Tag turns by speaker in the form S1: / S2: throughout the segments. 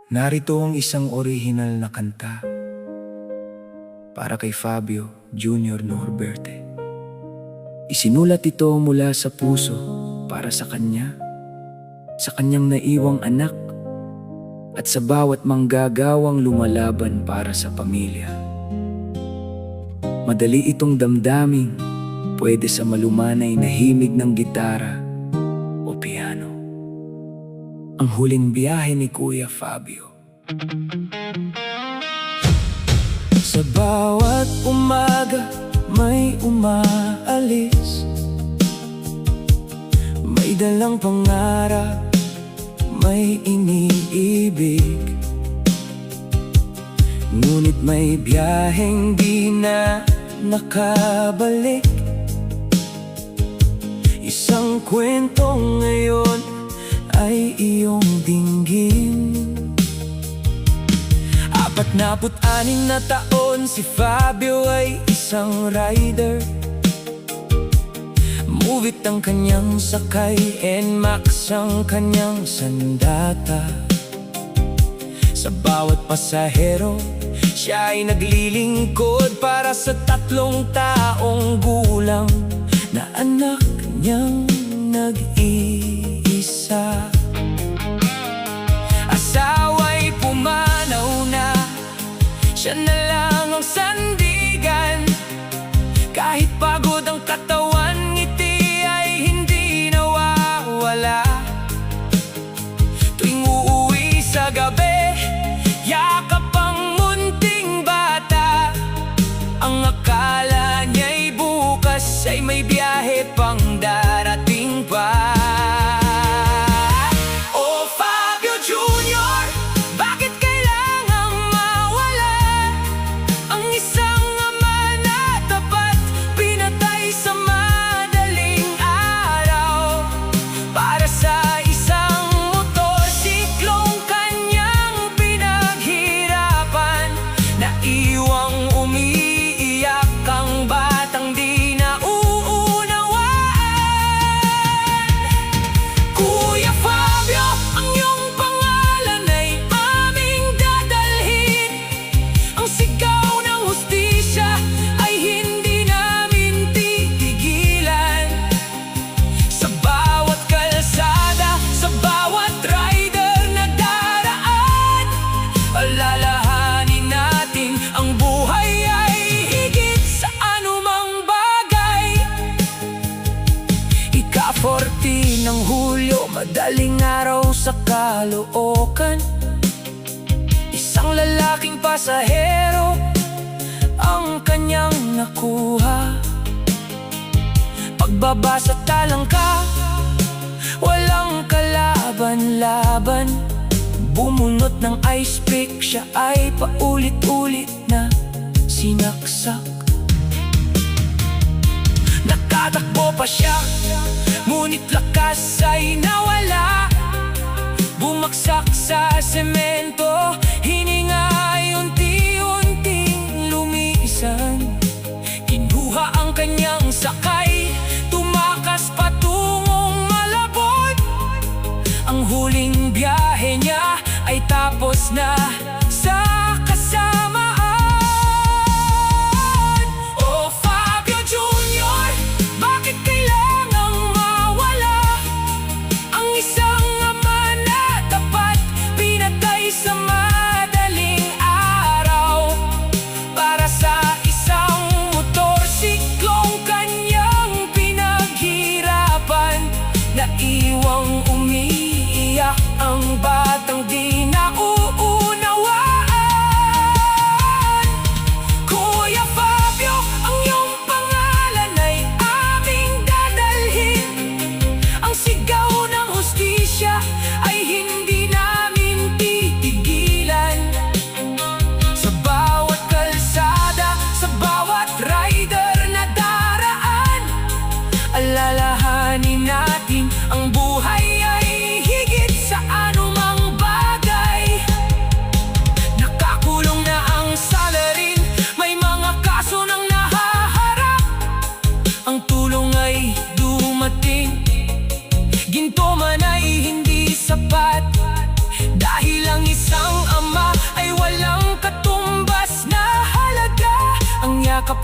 S1: Narito ang isang orihinal na kanta para kay Fabio Jr. Norberte. Isinulat ito mula sa puso para sa kanya, sa kanyang naiwang anak, at sa bawat manggagawang lumalaban para sa pamilya. Madali itong damdaming pwede sa malumanay na himig ng gitara o piano. Ang huling biyahe ni Kuya Fabio. Sa bawat umaga may umaalis, may dalang pangarap, may iniibig. Ngunit may biyaheng di na nakabalik. Isang kwento ngayon ay iyong dinggin. 46 na taon si Fabio ay isang rider. Movit ang kanyang sakay, NMAX ang kanyang sandata. Sa bawat pasahero, siya ay naglilingkod para sa 3 taong gulang na anak niyang nag-iisa. Asawa'y pumanaw na, siya na lang ang sandigan. Kahit pagod ang katawan, ngiti ay hindi nawawala. Tuwing uuwi sa gabi, yakap ang munting bata. Ang akala niya'y bukas ay may biyahe pang darating pa. Oh Fabio Jr., bakit kailangang mawala ang isang ama na tapat? Pinatay sa madaling araw para sa isang motorsiklong kanyang pinaghirapan. Naiwang umiiyak ang batang di na Kuya Fabio, ang iyong pangalan ay aming dadalhin. Ang sigaw ng hustisya ay hindi namin titigilan. Sa bawat kalsada, sa bawat rider na daraan, alalahanin natin ang buhay ay higit sa anumang bagay. Ika-14 ng Hulyo, madaling araw sa Caloocan. Isang lalaking pasahero ang kanyang nakuha. Pagbaba sa talangka, walang kalaban-laban. Bumunot ng ice pick, siya ay paulit-ulit na sinaksak. Nakatakbo pa siya, ngunit lakas ay nawala. Bumagsak sa semento, hininga ay unti-unting lumisan. Kinuha ang kanyang sakay, tumakas patungong Malabon. Ang huling biyahe niya ay tapos na sa kasamaan. Oh Fabio Jr., bakit kailangang mawala ang isang ama na tapat? Pinatay sa madaling araw para sa isang motorsiklong kanyang pinaghirapan. Naiwang umiiyak ang batang di nauunawa.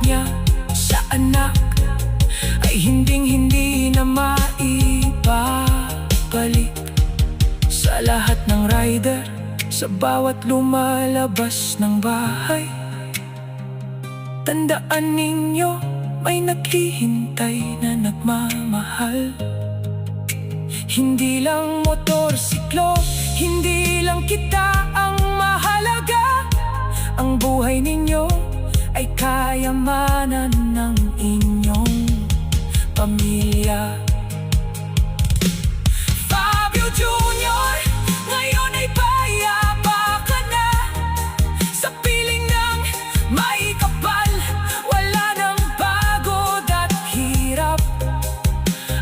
S1: niya sa anak ay hinding-hindi na maibabalik. Sa lahat ng rider, sa bawat lumalabas ng bahay, tandaan ninyo, may naghihintay na nagmamahal. Hindi lang motorsiklo, hindi lang kita ang mahalaga. Ang buhay ninyo ay kayamanan ng inyong pamilya. Fabio Jr., ngayon ay payapa ka na. Sa piling ng maikapal, wala nang pagod at hirap.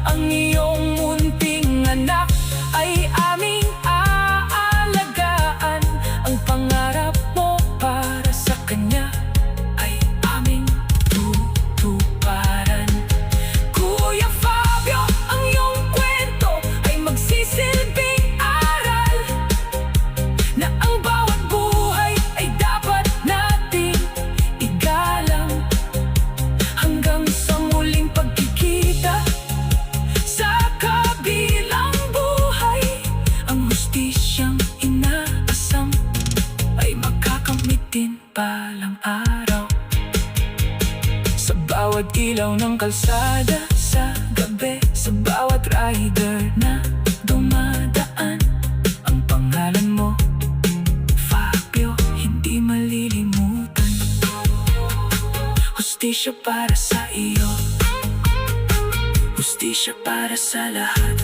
S1: Ang iyong munting anak ay aming aalagaan. Ang pangarap mo para sa kanya ay aming tutuparan. Kuya Fabio, ang iyong kwento ay magsisilbing aral, na ang bawat buhay ay dapat nating igalang. Hanggang sa muling pagkikita sa kabilang buhay, ang hustisyang inaasam ay makakamit din balang araw. Sa bawat ilaw ng kalsada sa gabi, sa bawat rider na dumadaan, ang pangalan mo, Fabio, hindi malilimutan. Hustisya para sa iyo, hustisya para sa lahat.